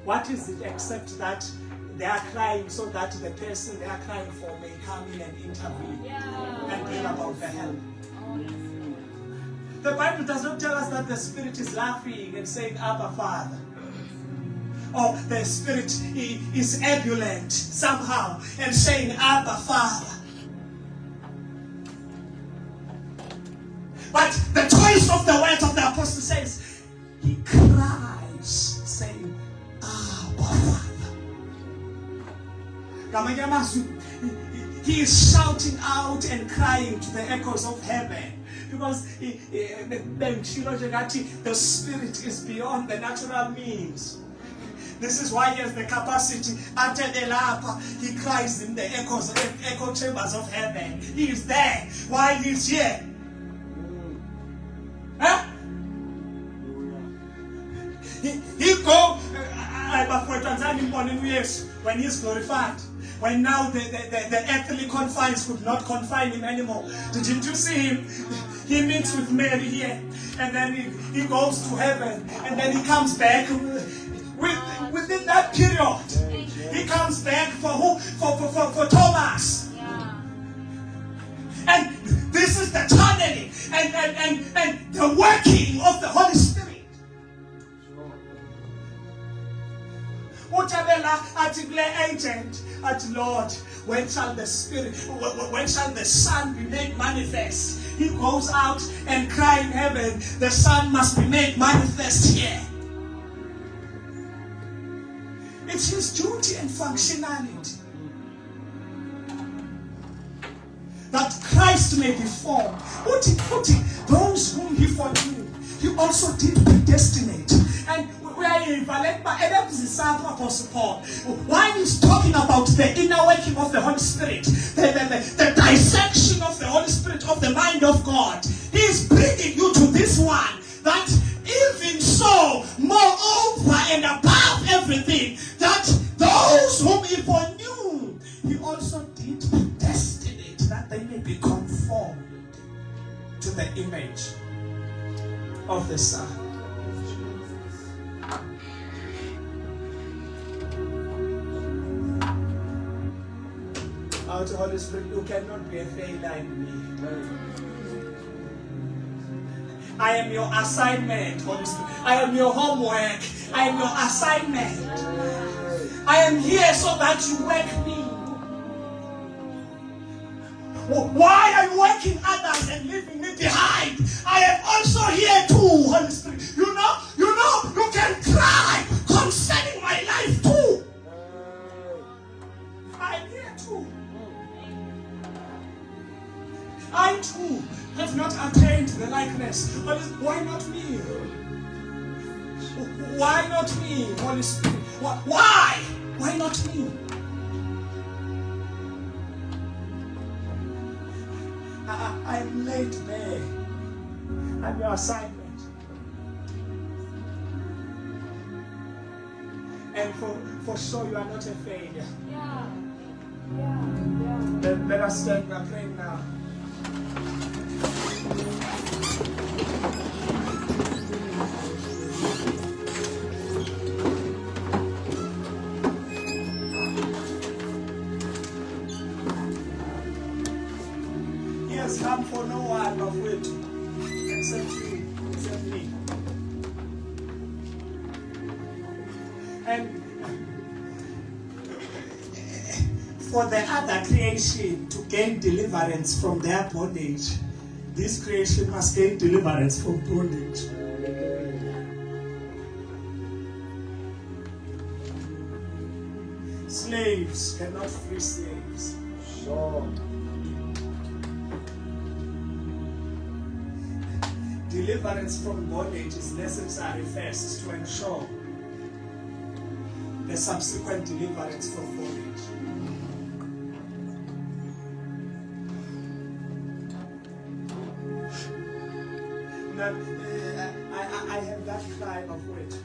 what is it except that they are crying so that the person they are crying for may come in and intervene and bring about the help? The Bible does not tell us that the Spirit is laughing and saying, Abba Father. Or the Spirit is ebullient somehow and saying, Abba Father. But the choice of the words of the apostle says, he cries, saying, Abba Father. He is shouting out and crying to the echoes of heaven. Because the Spirit is beyond the natural means. This is why he has the capacity. He cries in the echo chambers of heaven. He is there while he is here. Huh? He go when he is glorified. When now the earthly confines could not confine him anymore. Didn't you see him? He meets with Mary here, and then he goes to heaven, and then he comes back. Within that period, he comes back for who? For Thomas. Yeah. And this is the channeling and the working of the Holy Spirit. Agent at Lord, when shall the Spirit, when shall the Son be made manifest? He goes out and cries in heaven, the Son must be made manifest here. It's his duty and functionality that Christ may be formed. Those whom he foreknew, he also did predestinate. And Apostle Paul, while he's talking about the inner working of the Holy Spirit, the dissection of the Holy Spirit of the mind of God, he's bringing you to this one, that even so, moreover and above everything, that those whom he foreknew, he also did predestinate that they may be conformed to the image of the Son. Out of Holy Spirit, you cannot be a failure in me. I am your assignment, Holy Spirit. I am your homework. I am your assignment. I am here so that you work me. Why are you working others and leaving me behind? I am also here too, Holy Spirit. You know, you can cry concerning my life too. I am here too. I too have not attained the likeness. Why not me? Why not me, Holy Spirit? Why? Why not me? I'm late there. I'm your assignment. And for sure you are not a failure. Yeah. Let us stand and pray now. He has come for no one of it except you, except me. And for the other creation to gain deliverance from their bondage, this creation must gain deliverance from bondage. Slaves cannot free slaves. Sure. deliverance from bondage is necessary first to ensure the subsequent deliverance from bondage. Now, I have that cry of wait.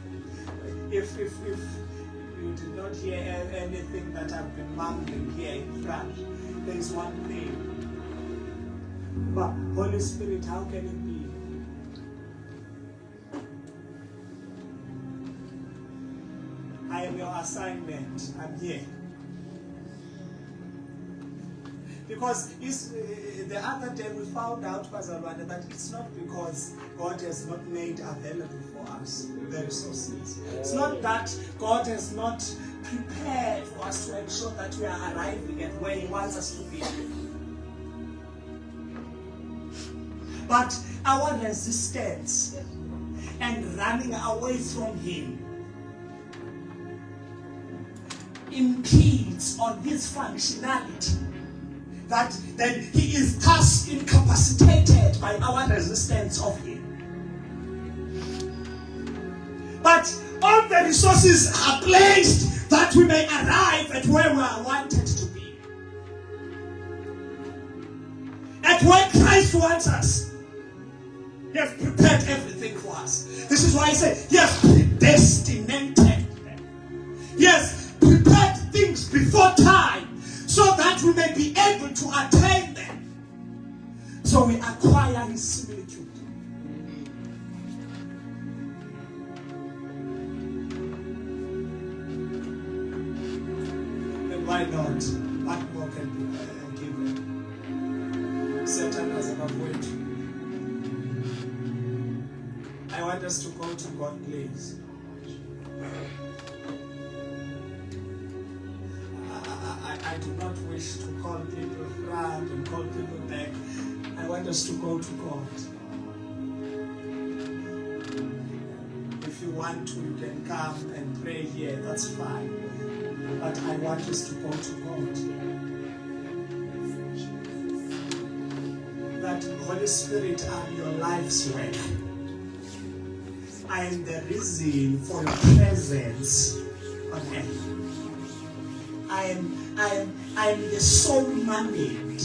If you did not hear anything that I've been mumbling here in front, there is one thing. But Holy Spirit, how can it be? I am your assignment. I'm here. Because the other day we found out, Pastor Rwanda, that it's not because God has not made available for us the resources. It's not that God has not prepared for us to ensure that we are arriving at where He wants us to be. But our resistance and running away from Him impedes on His functionality. That then He is thus incapacitated by our resistance of Him. But all the resources are placed that we may arrive at where we are wanted to be. At where Christ wants us. He has prepared everything for us. This is why He said, He has predestinated. He has prepared things before time, so that we may be able to attain them. So we acquire His similitude. And why not? What more can be given? Satan has avoided. I want us to go to God, please. I do not wish to call people front and call people back. I want us to go to God. If you want to, you can come and pray here. That's fine. But I want us to go to God. That Holy Spirit, I'm your life's work. I am the reason for your presence on earth. I am the sole mandate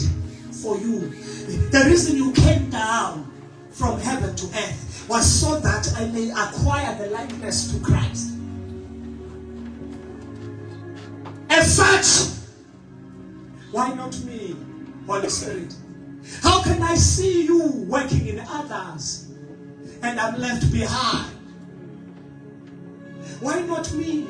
for you. The reason you came down from heaven to earth was so that I may acquire the likeness to Christ. As such, why not me, Holy Spirit? How can I see you working in others and I'm left behind? Why not me?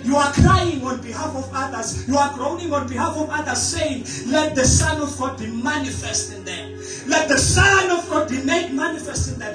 You are crying on behalf of others. You are groaning on behalf of others, saying, let the Son of God be manifest in them. Let the Son of God be made manifest in them.